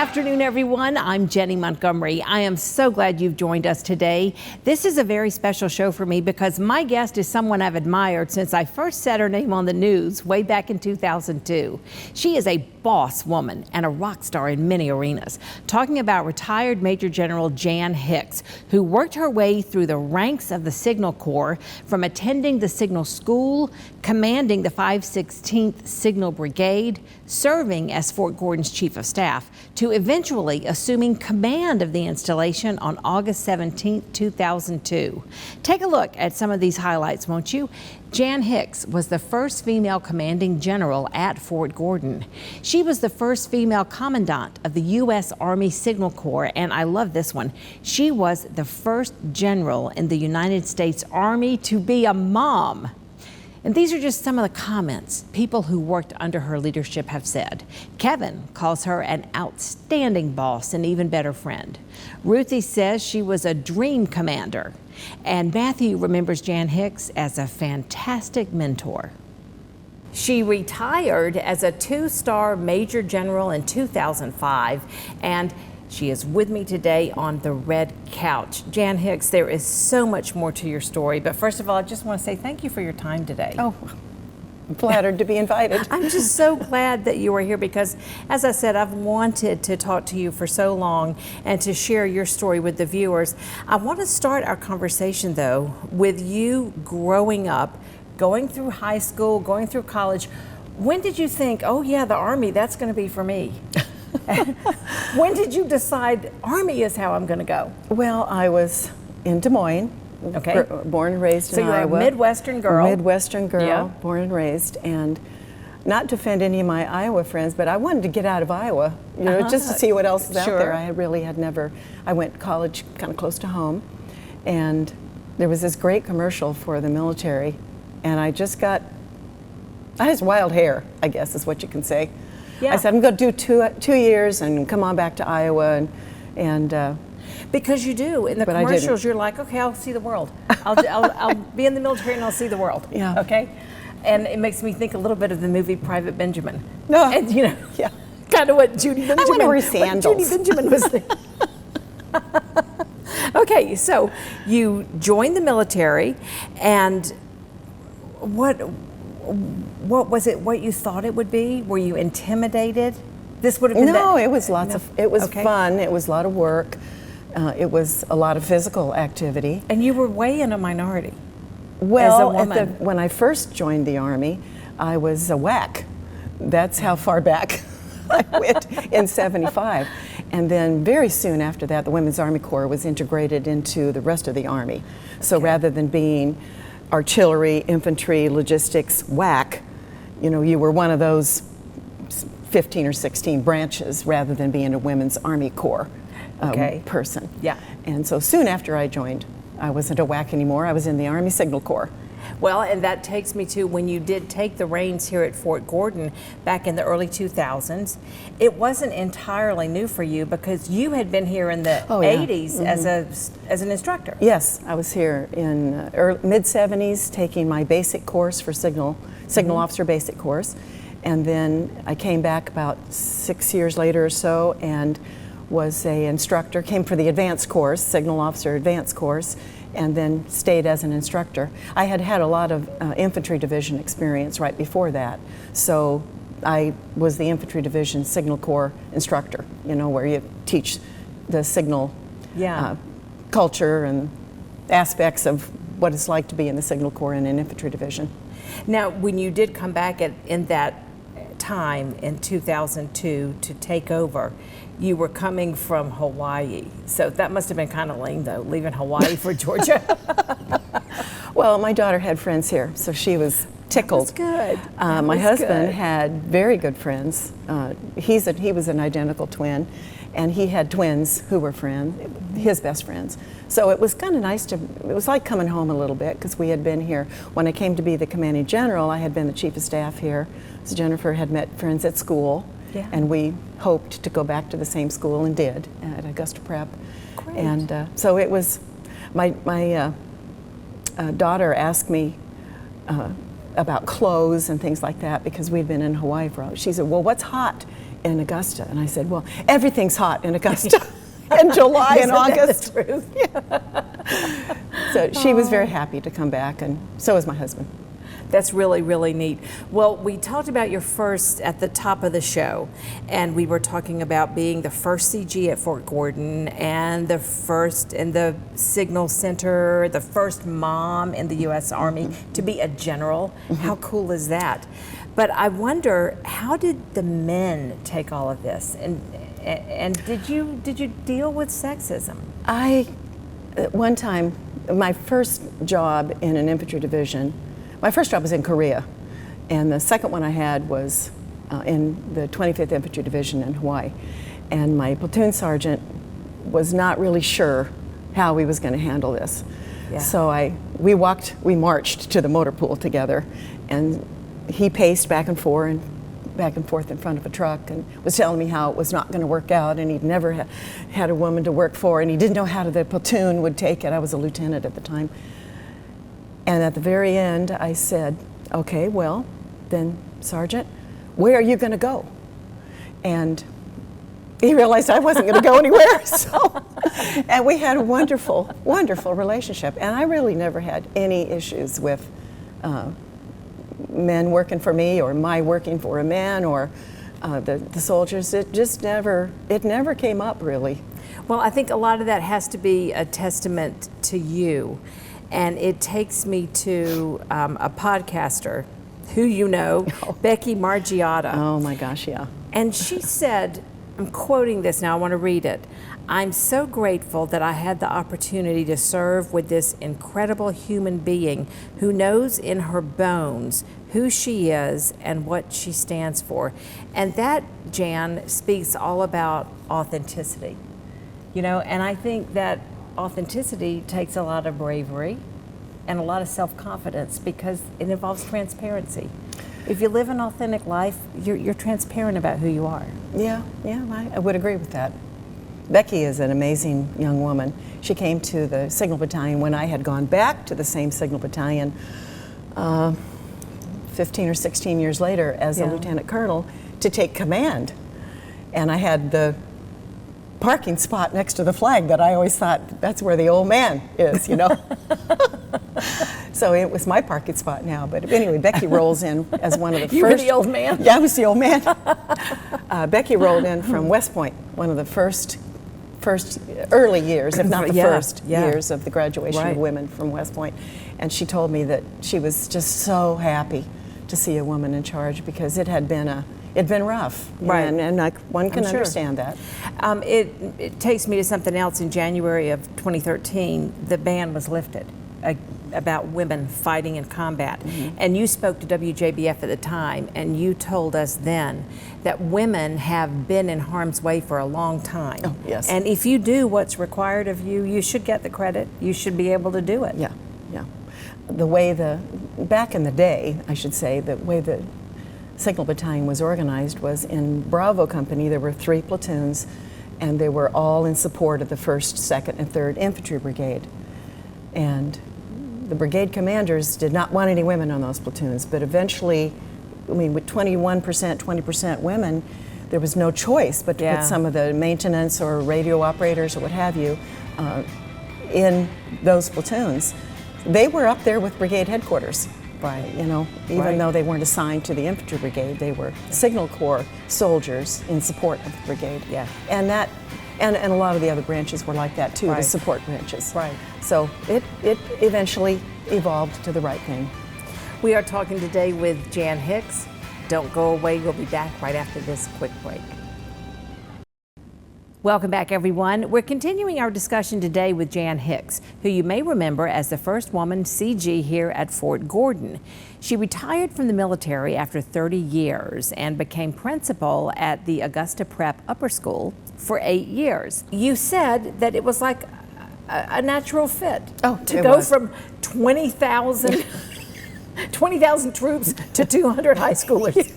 afternoon, everyone. I'm Jennie Montgomery. I am so glad you've joined us today. This is a very special show for me because my guest is someone I've admired since I first said her name on the news way back in 2002. She is a boss woman and a rock star in many arenas. Talking about retired Major General Jan Hicks, who worked her way through the ranks of the Signal Corps, from attending the Signal School, commanding the 516th Signal Brigade, serving as Fort Gordon's Chief of Staff, to eventually assuming command of the installation on August 17, 2002. Take a look at some of these highlights, won't you? Jan Hicks was the first female commanding general at Fort Gordon. She was the first female commandant of the U.S. Army Signal Corps, and I love this one. She was the first general in the United States Army to be a mom. And these are just some of the comments people who worked under her leadership have said. Kevin calls her an outstanding boss and even better friend. Ruthie says she was a dream commander. And Matthew remembers Jan Hicks as a fantastic mentor. She retired as a two-star Major General in 2005, and she is with me today on the red couch. Jan Hicks, there is so much more to your story, but first of all, I just want to say thank you for your time today. Oh, I'm flattered to be invited. I'm just so glad that you are here because, as I said, I've wanted to talk to you for so long and to share your story with the viewers. I want to start our conversation, though, with you growing up, going through high school, going through college. When did you think, oh yeah, the Army, that's going to be for me? When did you decide Army is how I'm going to go? Well, I was in Des Moines, okay, born and raised in Iowa. So you're a Midwestern girl. Midwestern girl, yeah. Born and raised, and not to offend any of my Iowa friends, but I wanted to get out of Iowa, you know, just to see what else is out there. I really had never. I went to college kind of close to home, and there was this great commercial for the military, and I had wild hair, I guess is what you can say. Yeah. I said, I'm going to do two years and come on back to Iowa. And because you do. In the commercials, you're like, okay, I'll see the world. I'll be in the military and I'll see the world. Yeah. Okay? And it makes me think a little bit of the movie Private Benjamin. No. And, you know, yeah, kind of what Judy Benjamin, I want to wear sandals. Judy Benjamin was there. Okay, so you joined the military, and what was it? What you thought it would be? Were you intimidated? This would have been no. It was lots of. It was okay. Fun. It was a lot of work. It was a lot of physical activity. And you were way in a minority. Well, as a woman. when I first joined the Army, I was a WAC. That's how far back I went in '75. And then very soon after that, the Women's Army Corps was integrated into the rest of the Army. So rather than being artillery, infantry, logistics, WAC, you know, you were one of those 15 or 16 branches rather than being a Women's Army Corps person. Yeah. And so soon after I joined, I wasn't a WAC anymore. I was in the Army Signal Corps. Well, and that takes me to when you did take the reins here at Fort Gordon back in the early 2000s. It wasn't entirely new for you because you had been here in the 80s mm-hmm. as an instructor. Yes, I was here in mid-70s taking my basic course for Signal mm-hmm. Officer Basic Course. And then I came back about 6 years later or so and was an instructor, came for the advanced course, Signal Officer Advanced Course, and then stayed as an instructor. I had a lot of infantry division experience right before that, so I was the infantry division Signal Corps instructor, you know, where you teach the signal culture and aspects of what it's like to be in the Signal Corps in an infantry division. Now, when you did come back in that time in 2002 to take over, you were coming from Hawaii. So that must have been kind of lame, though, leaving Hawaii for Georgia. Well, my daughter had friends here, so she was tickled. That's good. My husband had very good friends. He was an identical twin, and he had twins who were his best friends. So it was kind of nice it was like coming home a little bit because we had been here. When I came to be the commanding general, I had been the chief of staff here. So Jennifer had met friends at school. Yeah. And we hoped to go back to the same school and did at Augusta Prep. Great. And so it was, my daughter asked me about clothes and things like that because we'd been in Hawaii she said, well, what's hot in Augusta. And I said, well, everything's hot in Augusta in July and August. Yeah. So she was very happy to come back, and so was my husband. That's really, really neat. Well, we talked about your first at the top of the show, and we were talking about being the first CG at Fort Gordon and the first in the Signal Center, the first mom in the U.S. Army to be a general. How cool is that? But I wonder, how did the men take all of this? And did you deal with sexism? One time, my first job in an infantry division, my first job was in Korea, and the second one I had was in the 25th Infantry Division in Hawaii. And my platoon sergeant was not really sure how he was going to handle this. Yeah. So we marched to the motor pool together, and he paced back and forth in front of a truck and was telling me how it was not going to work out, and he'd never had a woman to work for, and he didn't know how the platoon would take it. I was a lieutenant at the time. And at the very end, I said, okay, well, then, Sergeant, where are you going to go? And he realized I wasn't going to go anywhere. And we had a wonderful, wonderful relationship. And I really never had any issues with men working for me, or my working for a man, or the soldiers. It never came up, really. Well, I think a lot of that has to be a testament to you. And it takes me to a podcaster who you know, Becky Margiotta. Oh my gosh, yeah. And she said, I'm quoting this now, I want to read it. I'm so grateful that I had the opportunity to serve with this incredible human being who knows in her bones who she is and what she stands for. And that, Jan, speaks all about authenticity. You know, and I think that authenticity takes a lot of bravery and a lot of self-confidence, because it involves transparency. If you live an authentic life, you're transparent about who you are. Yeah, I would agree with that. Becky is an amazing young woman. She came to the Signal Battalion when I had gone back to the same Signal Battalion 15 or 16 years later as a lieutenant colonel to take command. And I had the parking spot next to the flag that I always thought that's where the old man is, you know. So it was my parking spot now. But anyway, Becky rolls in as one of the You first. were the old man? Yeah, I was the old man. Becky rolled in from West Point, one of the first early years, if not the first years of the graduation of women from West Point. And she told me that she was just so happy to see a woman in charge, because it had been rough, right? And one can understand that. It takes me to something else. In January of 2013, the ban was lifted about women fighting in combat. And you spoke to WJBF at the time, and you told us then that women have been in harm's way for a long time. Oh, yes. And if you do what's required of you, you should get the credit. You should be able to do it. Yeah. The way back in the day, I should say, the way the Signal Battalion was organized was in Bravo Company. There were 3 platoons, and they were all in support of the 1st, 2nd, and 3rd Infantry Brigade. And the brigade commanders did not want any women on those platoons, but eventually, I mean, with 21%, 20% women, there was no choice but to put some of the maintenance or radio operators or what have you in those platoons. They were up there with brigade headquarters. Right, you know, even though they weren't assigned to the infantry brigade, they were Signal Corps soldiers in support of the brigade. Yeah, and a lot of the other branches were like that too, the support branches. Right. So it eventually evolved to the right thing. We are talking today with Jan Hicks. Don't go away. We'll be back right after this quick break. Welcome back, everyone. We're continuing our discussion today with Jan Hicks, who you may remember as the first woman CG here at Fort Gordon. She retired from the military after 30 years and became principal at the Augusta Prep Upper School for 8 years. You said that it was like a natural fit to go from 20,000 troops to 200 high schoolers.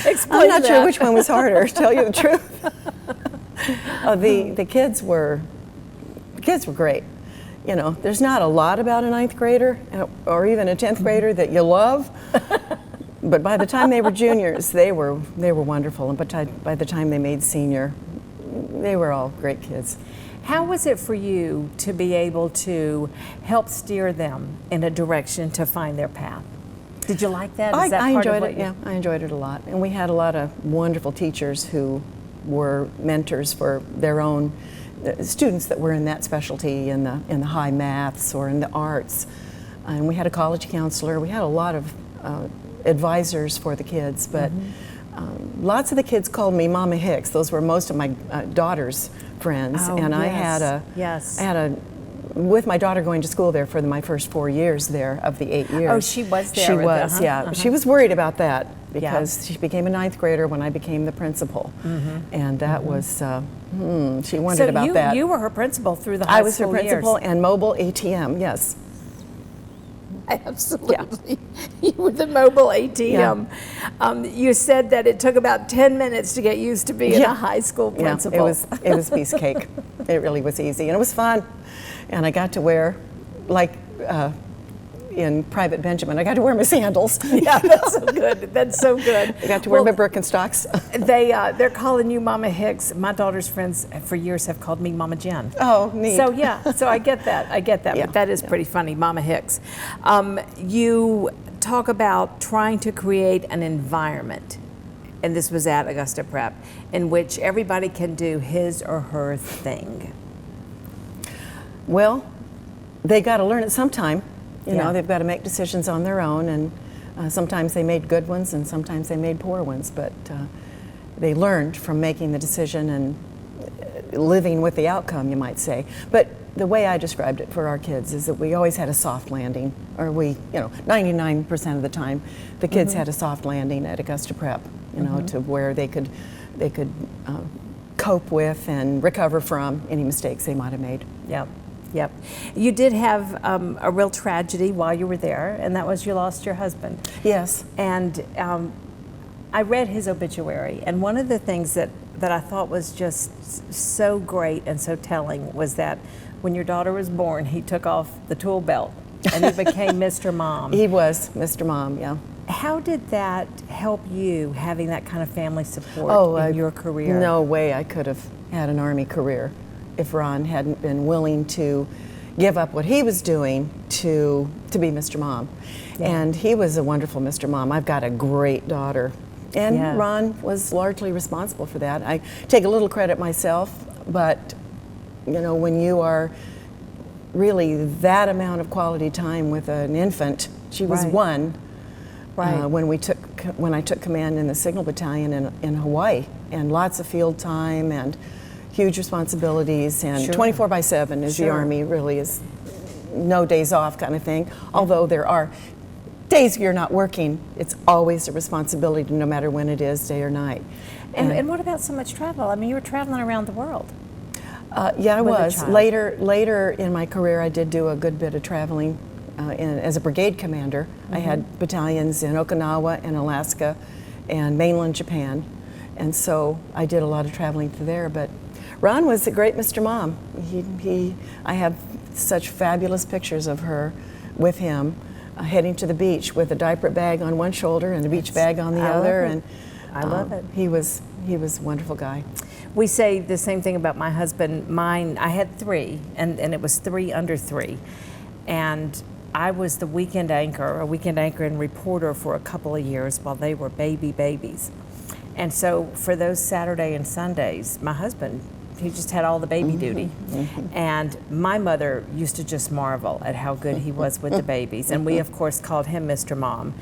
Explain I'm not sure which one was harder, to tell you the truth. The kids were great. You know, there's not a lot about a 9th grader or even a 10th grader that you love, But by the time they were juniors, they were wonderful. And by the time they made senior, they were all great kids. How was it for you to be able to help steer them in a direction to find their path? Did you like that? Is that I part of enjoyed what it. Yeah, I enjoyed it a lot. And we had a lot of wonderful teachers who were mentors for their own students that were in that specialty, in the high maths or in the arts. And we had a college counselor. We had a lot of advisors for the kids, but lots of the kids called me Mama Hicks. Those were most of my daughter's friends. Oh, and yes. I had a with my daughter going to school there for my first 4 years there of the 8 years. Oh, she was there. She was, yeah. She was worried about that because she became a 9th grader when I became the principal. And that was, she wondered about that. So you were her principal through the high school years. I was her principal and mobile ATM, yes. Absolutely. You were the mobile ATM. You said that it took about 10 minutes to get used to being a high school principal. It was piece of cake. It really was easy, and it was fun. And I got to wear, like in Private Benjamin, I got to wear my sandals. Yeah, that's so good. That's so good. I got to wear my Birkenstocks. They're calling you Mama Hicks. My daughter's friends for years have called me Mama Jen. Oh, neat. So so I get that. Yeah, but that is pretty funny, Mama Hicks. You talk about trying to create an environment, and this was at Augusta Prep, in which everybody can do his or her thing. Well, they got to learn it sometime. You know, they've got to make decisions on their own, and sometimes they made good ones and sometimes they made poor ones, but they learned from making the decision and living with the outcome, you might say. But the way I described it for our kids is that we always had a soft landing, or 99% of the time, the kids had a soft landing at Augusta Prep, you know, to where they could cope with and recover from any mistakes they might have made. Yep. You did have a real tragedy while you were there, and that was you lost your husband. Yes. And I read his obituary, and one of the things that I thought was just so great and so telling was that when your daughter was born, he took off the tool belt and he became Mr. Mom. He was Mr. Mom, yeah. How did that help you, having that kind of family support in your career? No way I could have had an Army career if Ron hadn't been willing to give up what he was doing to be Mr. Mom. And he was a wonderful Mr. Mom. I've got a great daughter. And Ron was largely responsible for that. I take a little credit myself, but you know, when you are really that amount of quality time with an infant, she was one when I took command in the Signal Battalion in Hawaii, and lots of field time and huge responsibilities, and 24/7 is the Army, really is no days off kind of thing. Although there are days you're not working, it's always a responsibility no matter when it is, day or night. And what about so much travel? I mean, you were traveling around the world. Yeah, I was. Later in my career, I did do a good bit of traveling as a brigade commander. I had battalions in Okinawa and Alaska and mainland Japan. And so I did a lot of traveling through there, but Ron was a great Mr. Mom. I have such fabulous pictures of her with him heading to the beach with a diaper bag on one shoulder and a beach bag on the other. And I love it. He was a wonderful guy. We say the same thing about my husband. Mine, I had 3, and it was 3 under 3. And I was the weekend anchor and reporter for a couple of years while they were babies. And so for those Saturday and Sundays, my husband, he just had all the baby duty. And my mother used to just marvel at how good he was with the babies. And we, of course, called him Mr. Mom.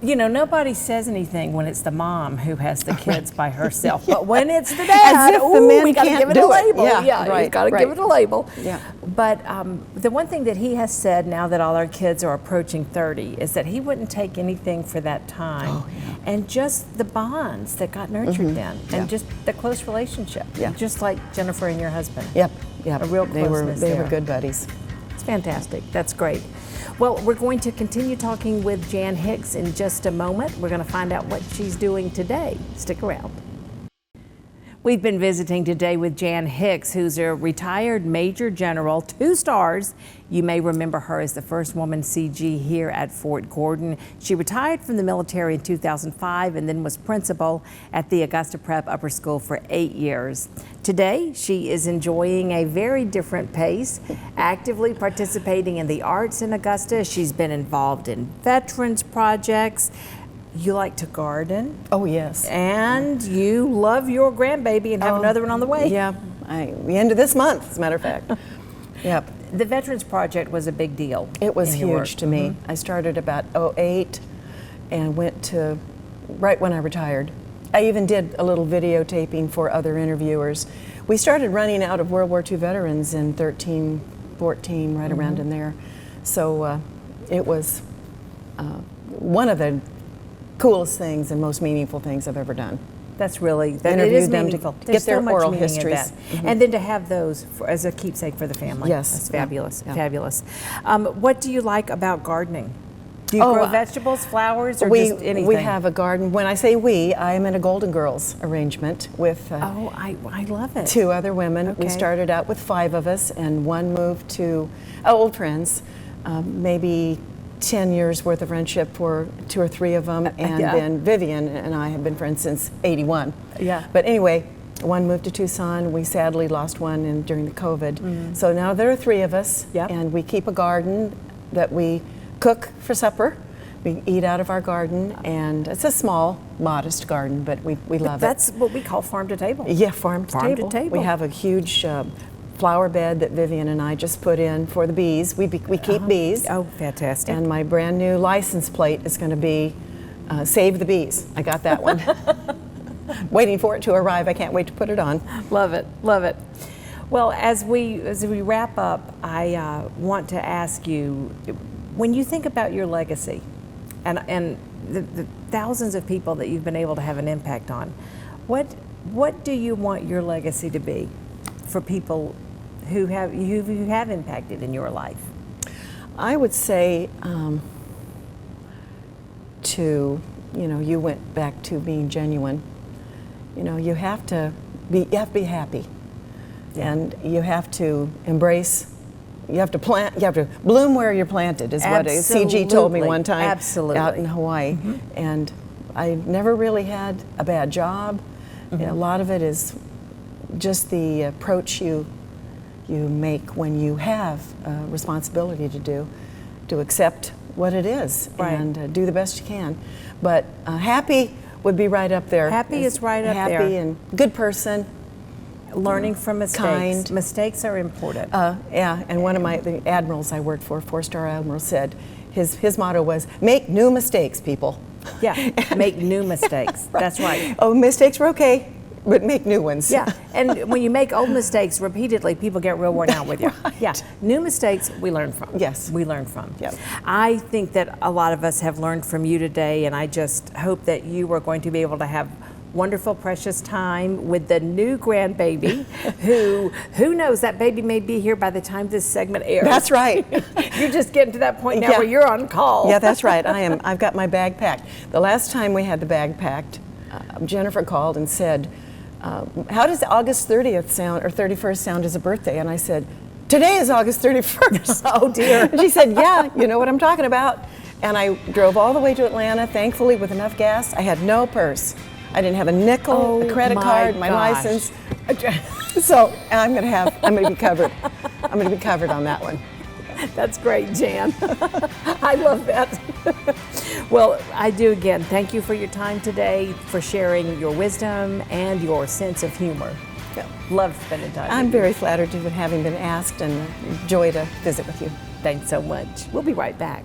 You know, nobody says anything when it's the mom who has the kids by herself. But when it's the dad, we got to give it a label. You've got to give it a label. But the one thing that he has said now that all our kids are approaching 30 is that he wouldn't take anything for that time. And just the bonds that got nurtured then, and just the close relationship, just like Jennifer and your husband. Yep. A real closeness They were good buddies. It's fantastic. That's great. Well, we're going to continue talking with Jan Hicks in just a moment. We're going to find out what she's doing today. Stick around. We've been visiting today with Jan Hicks, who's a retired Major General, 2 stars. You may remember her as the first woman CG here at Fort Gordon. She retired from the military in 2005 and then was principal at the Augusta Prep Upper School for 8 years. Today, she is enjoying a very different pace, actively participating in the arts in Augusta. She's been involved in veterans projects. You like to garden. Oh, yes. And you love your grandbaby and have another one on the way. Yeah, the end of this month, as a matter of fact. Yep. The Veterans Project was a big deal. It was in your work. huge to me. I started about '08 and went to right when I retired. I even did a little videotaping for other interviewers. We started running out of World War II veterans in 13, 14, right around in there. So it was one of the coolest things and most meaningful things I've ever done. That's really, it Interviewed is them meaningful. to There's get their so much oral meaning in histories. that. And then to have those as a keepsake for the family. Yes. That's fabulous, Yeah. fabulous. What do you like about gardening? Do you grow vegetables, flowers, or just anything? We have a garden. When I say we, I am in a Golden Girls arrangement with I love it. 2 other women. Okay. We started out with 5 of us, and one moved to old friends, maybe 10 years worth of friendship for 2 or 3 of them, and then Vivian and I have been friends since '81. Yeah. But anyway, one moved to Tucson. We sadly lost one during the COVID. So now there are 3 of us, and we keep a garden that we cook for supper. We eat out of our garden, and it's a small, modest garden, but we love it. That's what we call farm to table. Yeah, farm to table. We have a huge flower bed that Vivian and I just put in for the bees. We keep bees. Oh, fantastic. And my brand new license plate is going to be Save the Bees. I got that one. Waiting for it to arrive. I can't wait to put it on. Love it, love it. Well, as we wrap up, I want to ask you, when you think about your legacy and the thousands of people that you've been able to have an impact on, what do you want your legacy to be for people who have impacted in your life? I would say you went back to being genuine. You have to be happy, and you have to embrace. You have to plant. You have to bloom where you're planted. Is what CG told me one time. Absolutely. Out in Hawaii, and I never really had a bad job. A lot of it is just the approach you make when you have a responsibility to accept what it is and do the best you can. But happy would be right up there. Happy is right up there. Happy and good person. Learning from mistakes. Kind. Mistakes are important. And one of the admirals I worked for, 4-star admiral, said his motto was, "Make new mistakes, people." Yeah, make new mistakes. That's right. Oh, mistakes were okay, but make new ones. Yeah, and when you make old mistakes repeatedly, people get real worn out with you. Right. Yeah, new mistakes we learn from. Yes. We learn from. Yep. I think that a lot of us have learned from you today, and I just hope that you are going to be able to have wonderful, precious time with the new grandbaby, who knows, that baby may be here by the time this segment airs. That's right. You're just getting to that point now where you're on call. Yeah, that's right. I am. I've got my bag packed. The last time we had the bag packed, Jennifer called and said, "How does August 30th sound or 31st sound as a birthday?" And I said, "Today is August 31st." Oh dear. And she said, "Yeah, you know what I'm talking about." And I drove all the way to Atlanta, thankfully with enough gas. I had no purse. I didn't have a nickel, a credit card, my license. So I'm gonna be covered. I'm gonna be covered on that one. That's great, Jan. I love that. Well, I do again. Thank you for your time today, for sharing your wisdom and your sense of humor. Yeah. Love spending time with you. I'm very flattered to having been asked, and a joy to visit with you. Thanks so much. We'll be right back.